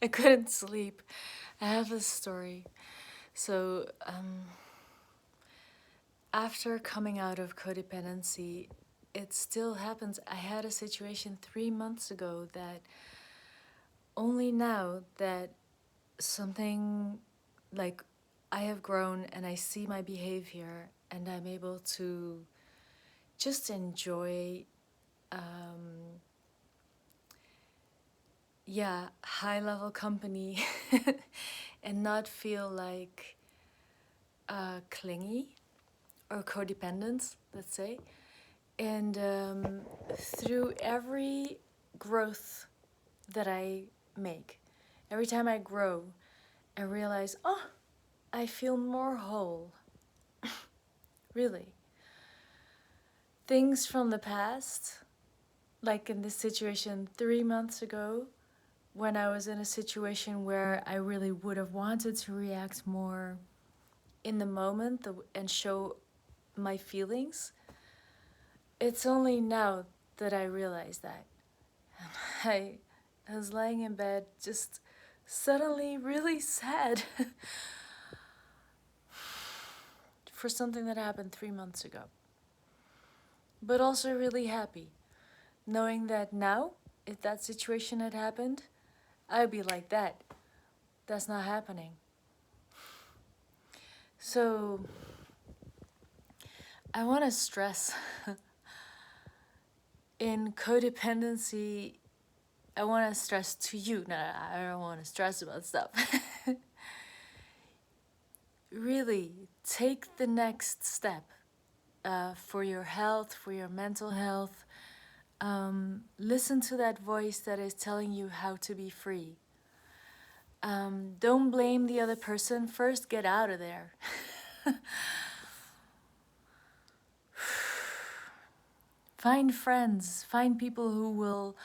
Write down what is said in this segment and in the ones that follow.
I couldn't sleep. I have a story. So, after coming out of codependency, it still happens. I had a situation 3 months ago that only now that something like I have grown and I see my behavior and I'm able to just enjoy, yeah, high level company and not feel like clingy or codependent, let's say. And through every growth that I make, every time I grow, I realize, oh, I feel more whole. Really. Things from the past, like in this situation 3 months ago, when I was in a situation where I really would have wanted to react more in the moment and show my feelings, it's only now that I realize that. I was lying in bed just suddenly really sad for something that happened 3 months ago. But also really happy, knowing that now, if that situation had happened, I'd be like that. That's not happening. So, I want to stress in codependency, I want to stress to you. No, I don't want to stress about stuff. Really, take the next step for your health, for your mental health. Listen to that voice that is telling you how to be free. Don't blame the other person. First, get out of there. Find friends, find people who will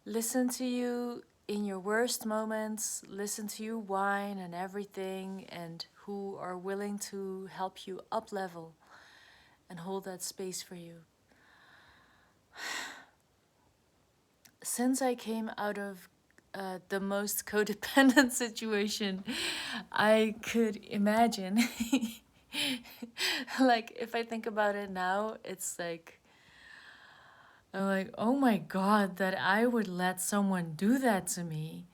listen to you in your worst moments, listen to you whine and everything, and who are willing to help you up level and hold that space for you. Since I came out of the most codependent situation I could imagine, like if I think about it now, it's like, I'm like, oh my God, that I would let someone do that to me.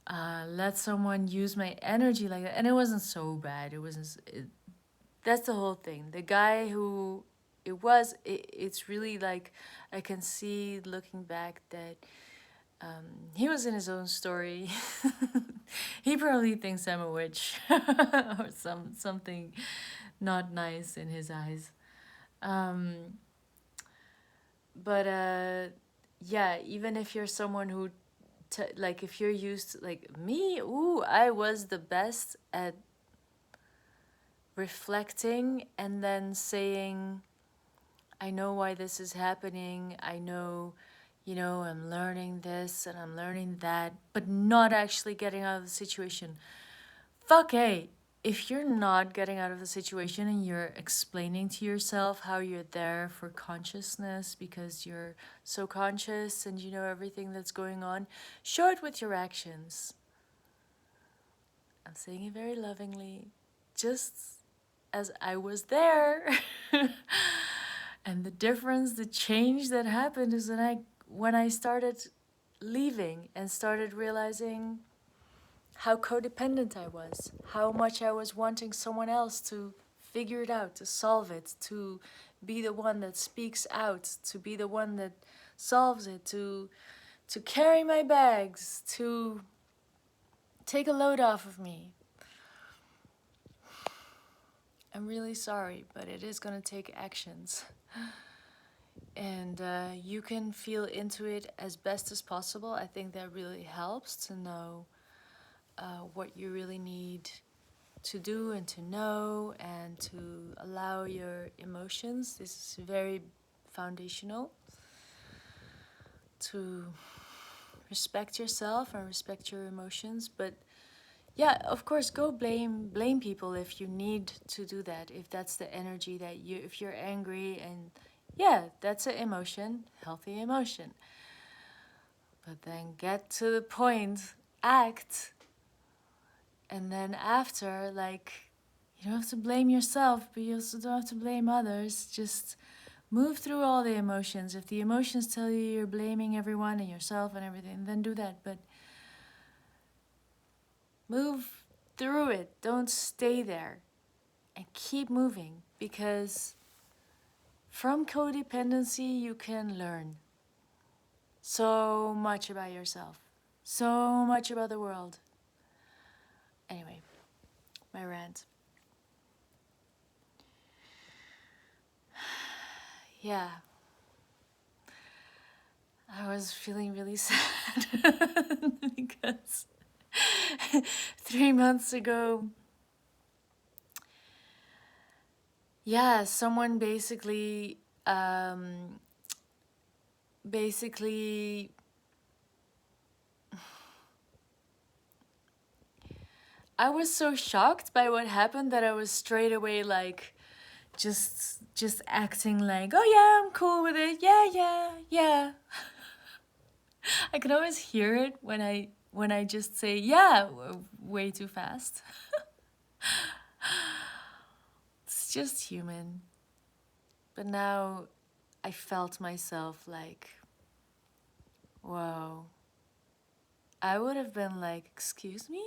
Let someone use my energy like that. And it wasn't so bad. It wasn't, that's the whole thing. The guy who it's really like, I can see looking back that he was in his own story. He probably thinks I'm a witch or something not nice in his eyes. But yeah, even if you're someone who like if you're used to, like me, ooh, I was the best at reflecting and then saying, I know why this is happening. I know, I'm learning this and I'm learning that, but not actually getting out of the situation. Fuck, hey, if you're not getting out of the situation and you're explaining to yourself how you're there for consciousness because you're so conscious and you know everything that's going on, show it with your actions. I'm saying it very lovingly, just as I was there. And the difference, the change that happened is when I started leaving and started realizing how codependent I was, how much I was wanting someone else to figure it out, to solve it, to be the one that speaks out, to be the one that solves it, to carry my bags, to take a load off of me. I'm really sorry, but it is going to take actions. And you can feel into it as best as possible. I think that really helps to know what you really need to do and to know and to allow your emotions. This is very foundational to respect yourself and respect your emotions. But yeah, of course, go blame people if you need to do that. If that's the energy that if you're angry, and yeah, that's an emotion, healthy emotion. But then get to the point act, and then after, like, you don't have to blame yourself, but you also don't have to blame others. Just move through all the emotions. If the emotions tell you you're blaming everyone and yourself and everything, then do that. But move through it. Don't stay there. And keep moving. Because from codependency, you can learn so much about yourself. So much about the world. Anyway, my rant. Yeah. I was feeling really sad because 3 months ago, yeah, someone basically, I was so shocked by what happened that I was straight away like, just acting like, oh yeah, I'm cool with it. Yeah. I can always hear it when I just say yeah way too fast. It's just human. But now I felt myself like, whoa. I would have been like, excuse me?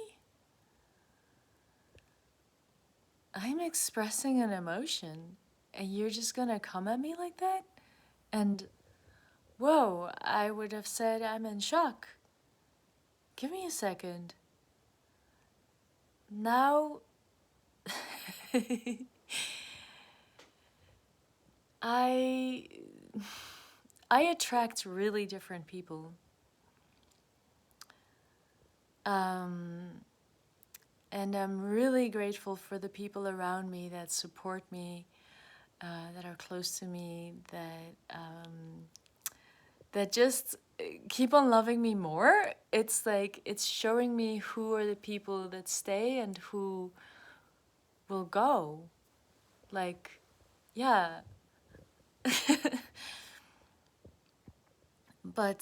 I'm expressing an emotion and you're just gonna come at me like that? And whoa, I would have said I'm in shock. Give me a second. Now I attract really different people. And I'm really grateful for the people around me that support me, that are close to me, that just keep on loving me more. It's like, it's showing me who are the people that stay and who will go. Like, yeah. But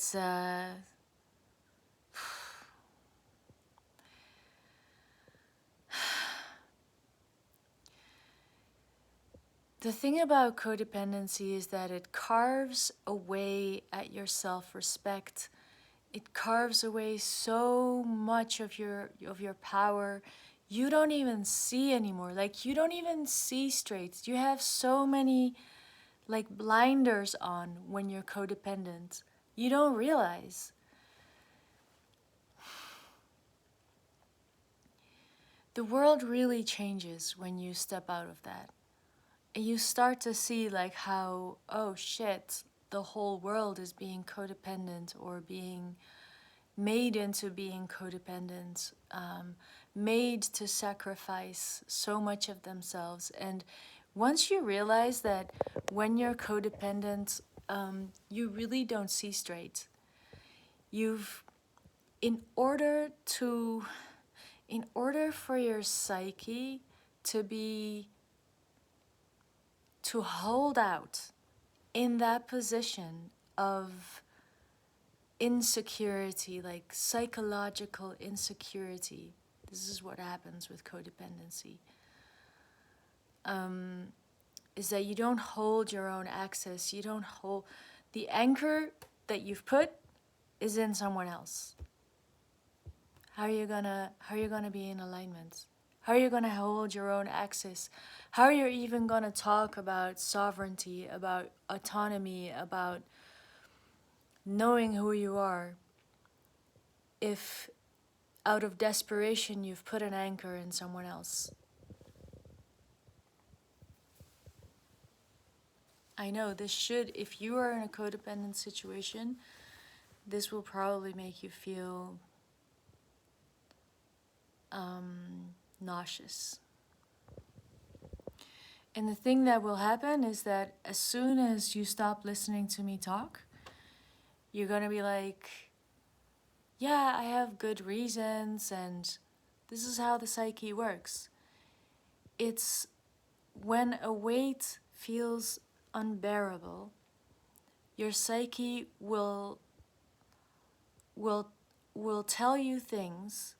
the thing about codependency is that it carves away at your self-respect. It carves away so much of your power. You don't even see anymore. Like, you don't even see straight. You have so many like blinders on when you're codependent. You don't realize. The world really changes when you step out of that. And you start to see like how, oh shit, the whole world is being codependent or being made into being codependent, made to sacrifice so much of themselves. And once you realize that when you're codependent, you really don't see straight. In order for your psyche to hold out in that position of insecurity, like psychological insecurity. This is what happens with codependency. Is that you don't hold your own access. You don't hold the anchor that you've put is in someone else. How are you gonna be in alignment? How are you gonna hold your own access? How are you even gonna talk about sovereignty, about autonomy, about knowing who you are, if out of desperation you've put an anchor in someone else? I know this should, if you are in a codependent situation, this will probably make you feel nauseous. And the thing that will happen is that as soon as you stop listening to me talk, you're gonna be like, yeah, I have good reasons, and this is how the psyche works. It's when a weight feels unbearable, your psyche will will tell you things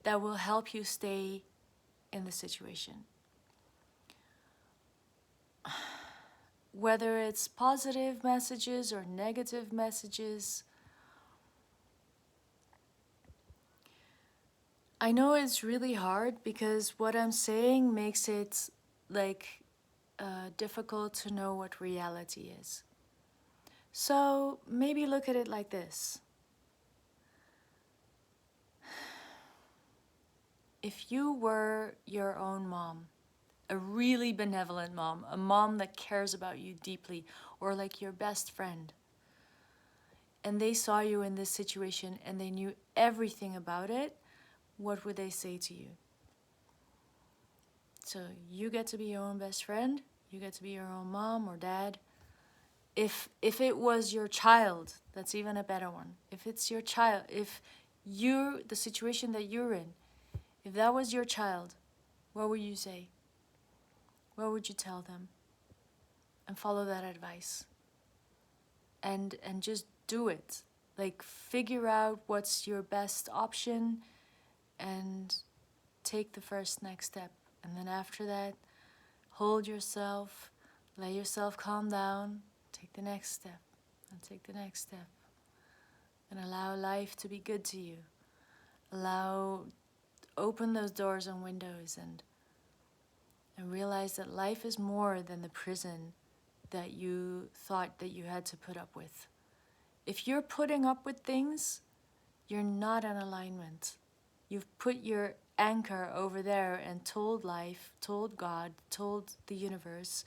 that will help you stay in the situation. Whether it's positive messages or negative messages, I know it's really hard because what I'm saying makes it like difficult to know what reality is. So maybe look at it like this. If you were your own mom, a really benevolent mom, a mom that cares about you deeply, or like your best friend, and they saw you in this situation and they knew everything about it, what would they say to you? So you get to be your own best friend, you get to be your own mom or dad. If it was your child, that's even a better one. If it's your child, if you, the situation that you're in, if that was your child, what would you say? What would you tell them? And follow that advice. And just do it. Like, figure out what's your best option and take the first next step. And then after that, hold yourself, let yourself calm down, take the next step, and take the next step. And allow life to be good to you. Open those doors and windows and realize that life is more than the prison that you thought that you had to put up with. If you're putting up with things, you're not in alignment. You've put your anchor over there and told life, told God, told the universe,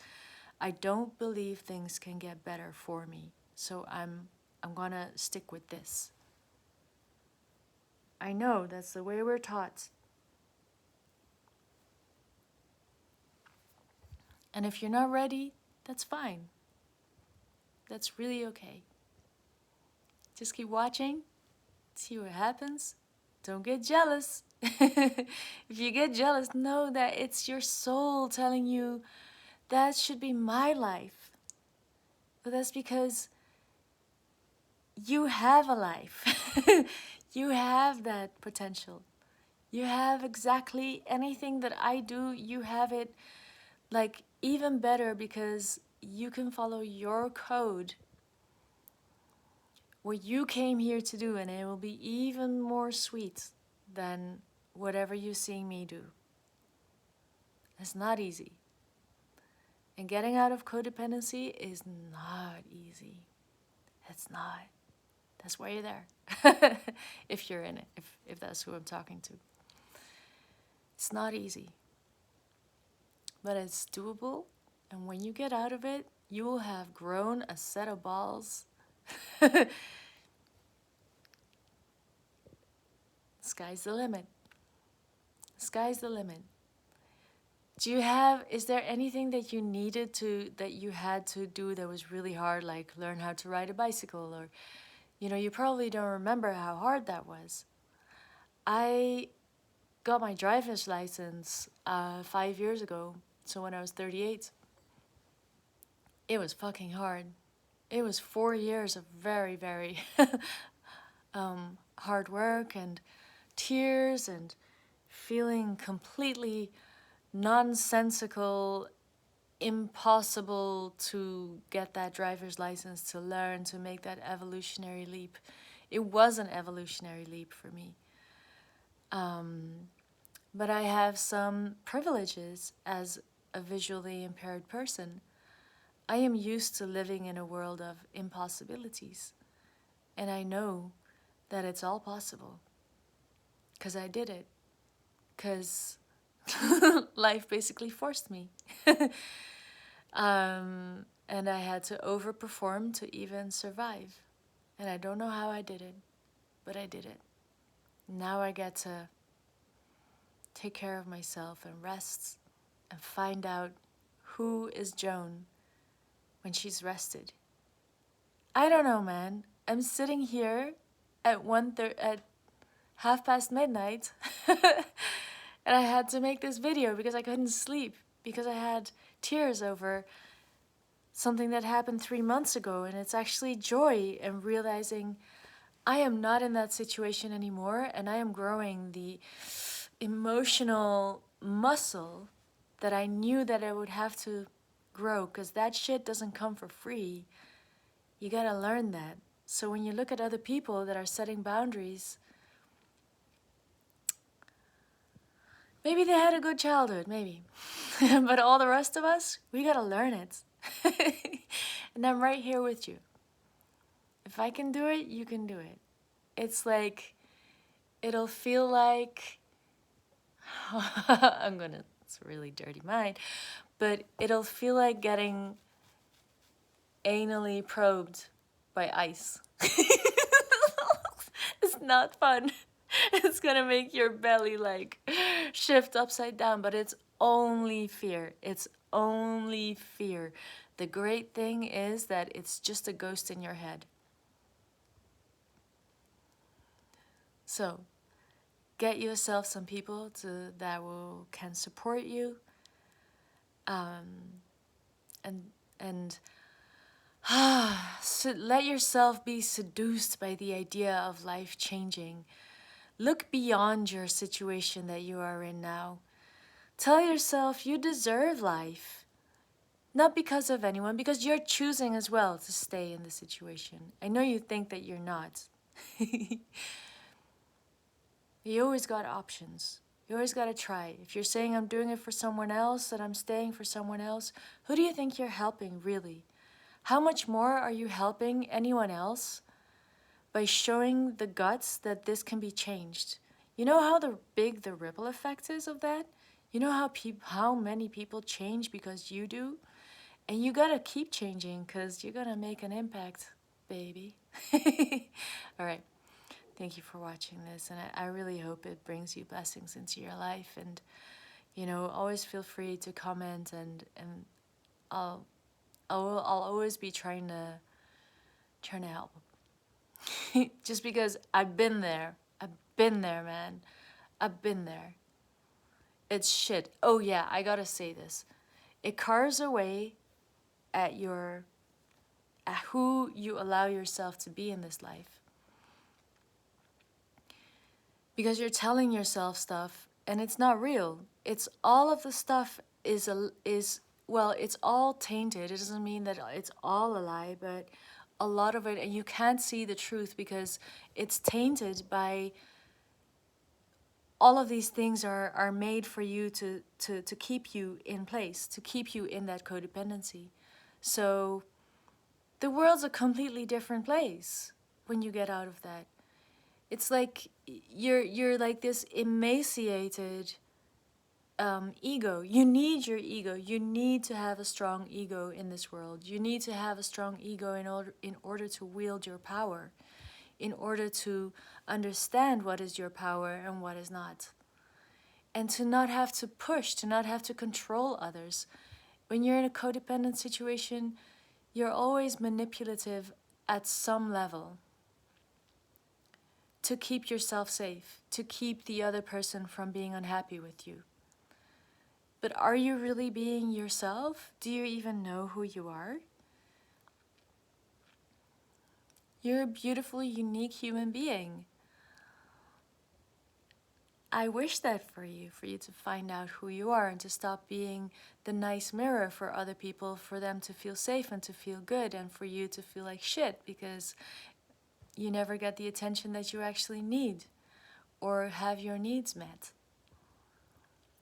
I don't believe things can get better for me. So I'm gonna stick with this. I know that's the way we're taught. And if you're not ready, that's fine. That's really okay. Just keep watching, see what happens. Don't get jealous. If you get jealous, know that it's your soul telling you that should be my life. But that's because you have a life. You have that potential. You have exactly anything that I do, you have it like even better because you can follow your code, what you came here to do, and it will be even more sweet than whatever you're seeing me do. It's not easy. And getting out of codependency is not easy. It's not. That's why you're there. If you're in it, if that's who I'm talking to. It's not easy. But it's doable. And when you get out of it, you will have grown a set of balls. Sky's the limit. Sky's the limit. Is there anything that you had to do that was really hard, like learn how to ride a bicycle, or, you probably don't remember how hard that was. I got my driver's license 5 years ago, so when I was 38. It was fucking hard. It was 4 years of very, very hard work and tears and feeling completely nonsensical, impossible to get that driver's license, to learn, to make that evolutionary leap. It was an evolutionary leap for me. But I have some privileges as a visually impaired person. I am used to living in a world of impossibilities. And I know that it's all possible. Because I did it. Because life basically forced me. And I had to overperform to even survive. And I don't know how I did it, but I did it. Now I get to take care of myself and rest and find out who is Joan when she's rested. I don't know, man. I'm sitting here at midnight and I had to make this video because I couldn't sleep, because I had tears over something that happened 3 months ago, and it's actually joy and realizing I am not in that situation anymore, and I am growing the emotional muscle that I knew that I would have to grow, because that shit doesn't come for free. You gotta learn that. So when you look at other people that are setting boundaries, maybe they had a good childhood, maybe. But all the rest of us, we gotta learn it. And I'm right here with you. If I can do it, you can do it. It's like, it'll feel like, it's a really dirty mind, but it'll feel like getting anally probed by ice. It's not fun. It's gonna make your belly like shift upside down, but it's only fear. It's only fear. The great thing is that it's just a ghost in your head. So, get yourself some people that can support you, and so let yourself be seduced by the idea of life changing. Look beyond your situation that you are in now. Tell yourself you deserve life. Not because of anyone, because you're choosing as well to stay in the situation. I know you think that you're not. You always got options. You always got to try. If you're saying I'm doing it for someone else, that I'm staying for someone else, who do you think you're helping really? How much more are you helping anyone else by showing the guts that this can be changed? You know how big the ripple effect is of that? You know how many people change because you do? And you gotta keep changing because you're gonna make an impact, baby. All right. Thank you for watching this, and I really hope it brings you blessings into your life. And always feel free to comment, and I'll always be trying to help. Just because I've been there, man. I've been there. It's shit. Oh yeah, I gotta say this. It carves away at who you allow yourself to be in this life. Because you're telling yourself stuff and it's not real. It's all of the stuff well, it's all tainted. It doesn't mean that it's all a lie, but a lot of it, and you can't see the truth because it's tainted by all of these things are made for you to keep you in place, to keep you in that codependency. So the world's a completely different place when you get out of that. It's like you're like this emaciated ego. You need your ego. You need to have a strong ego in this world. You need to have a strong ego in order to wield your power, in order to understand what is your power and what is not, and to not have to push, to not have to control others. When you're in a codependent situation, you're always manipulative at some level to keep yourself safe, to keep the other person from being unhappy with you. But are you really being yourself? Do you even know who you are? You're a beautiful, unique human being. I wish that for you to find out who you are and to stop being the nice mirror for other people, for them to feel safe and to feel good, and for you to feel like shit because you never get the attention that you actually need or have your needs met.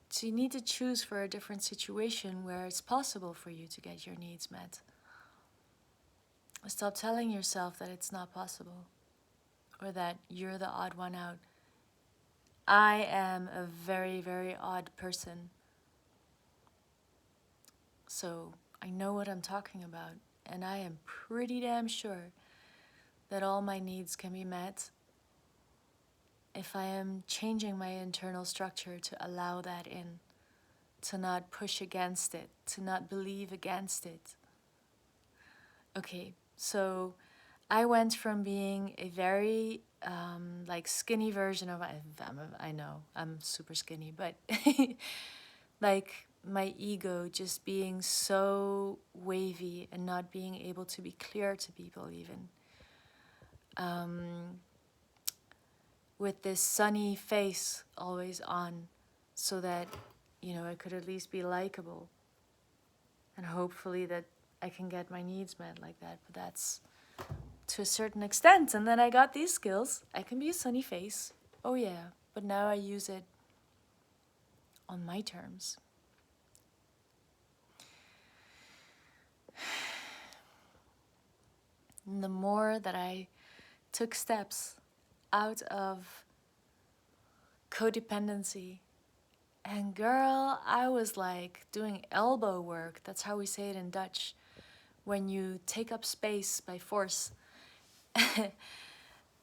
So you need to choose for a different situation where it's possible for you to get your needs met. Stop telling yourself that it's not possible or that you're the odd one out. I am a very, very odd person. So I know what I'm talking about, and I am pretty damn sure that all my needs can be met if I am changing my internal structure to allow that in, to not push against it, to not believe against it. Okay, so I went from being a very like skinny version of I know I'm super skinny, but like my ego just being so wavy and not being able to be clear to people even. with this sunny face always on, so that, I could at least be likable. And hopefully that I can get my needs met like that. But that's to a certain extent. And then I got these skills. I can be a sunny face. Oh yeah. But now I use it on my terms. And the more that I took steps out of codependency, and girl, I was like doing elbow work. That's how we say it in Dutch. When you take up space by force.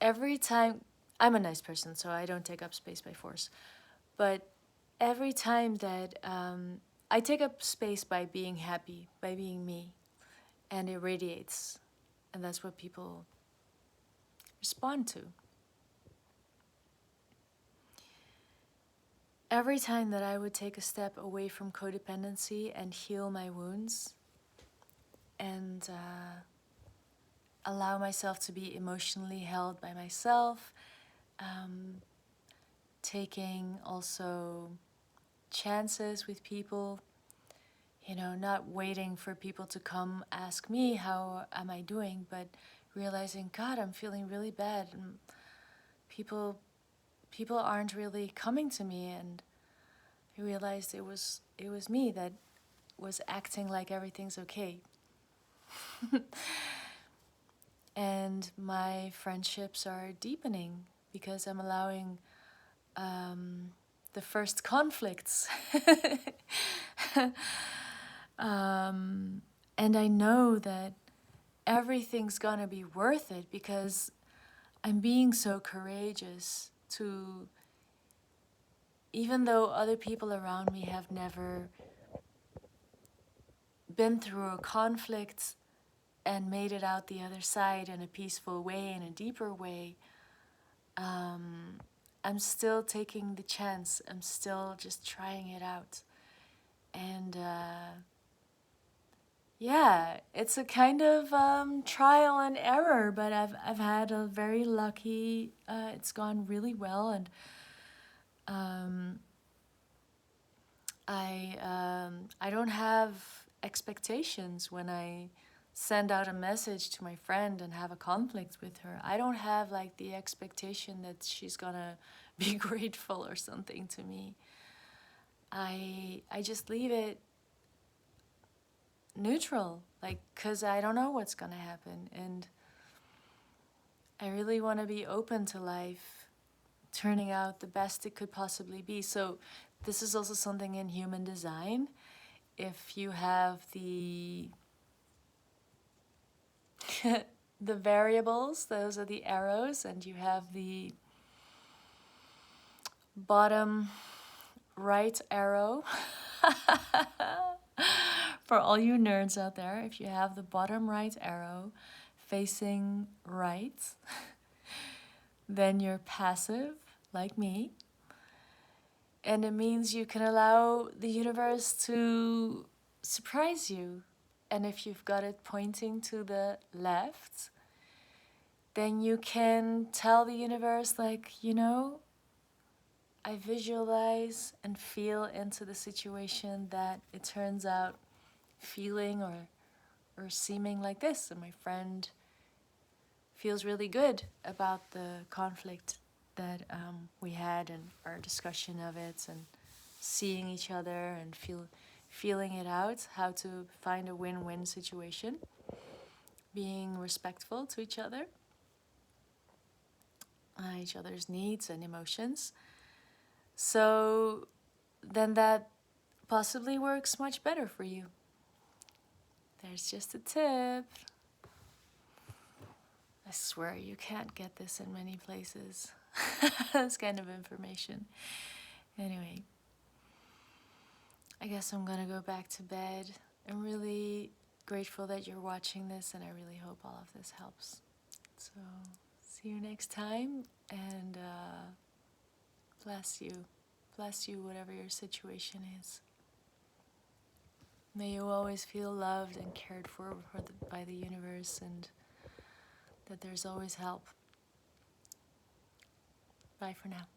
Every time, I'm a nice person, so I don't take up space by force. But every time that I take up space by being happy, by being me, and it radiates. And that's what people respond to. Every time that I would take a step away from codependency and heal my wounds and allow myself to be emotionally held by myself, taking also chances with people, not waiting for people to come ask me how am I doing, but realizing, God, I'm feeling really bad, and people aren't really coming to me, and I realized it was me that was acting like everything's okay. And my friendships are deepening because I'm allowing the first conflicts. And I know that everything's gonna be worth it because I'm being so courageous to, even though other people around me have never been through a conflict and made it out the other side in a peaceful way, in a deeper way, I'm still taking the chance. I'm still just trying it out. And yeah, it's a kind of trial and error, but I've had a very lucky, it's gone really well, and I don't have expectations when I send out a message to my friend and have a conflict with her. I don't have like the expectation that she's gonna be grateful or something to me. I just leave it neutral, like, because I don't know what's gonna happen, and I really want to be open to life turning out the best it could possibly be. So this is also something in human design. If you have the the variables, those are the arrows, and you have the bottom right arrow. For all you nerds out there, if you have the bottom right arrow facing right, then you're passive, like me. And it means you can allow the universe to surprise you. And if you've got it pointing to the left, then you can tell the universe, like, I visualize and feel into the situation that it turns out feeling or seeming like this. And my friend feels really good about the conflict that we had and our discussion of it, and seeing each other and feeling it out, how to find a win-win situation, being respectful to each other's needs and emotions. So then that possibly works much better for you. There's just a tip. I swear you can't get this in many places. This kind of information. Anyway, I guess I'm gonna go back to bed. I'm really grateful that you're watching this, and I really hope all of this helps. So, see you next time, and bless you. Bless you, whatever your situation is. May you always feel loved and cared for by the universe, and that there's always help. Bye for now.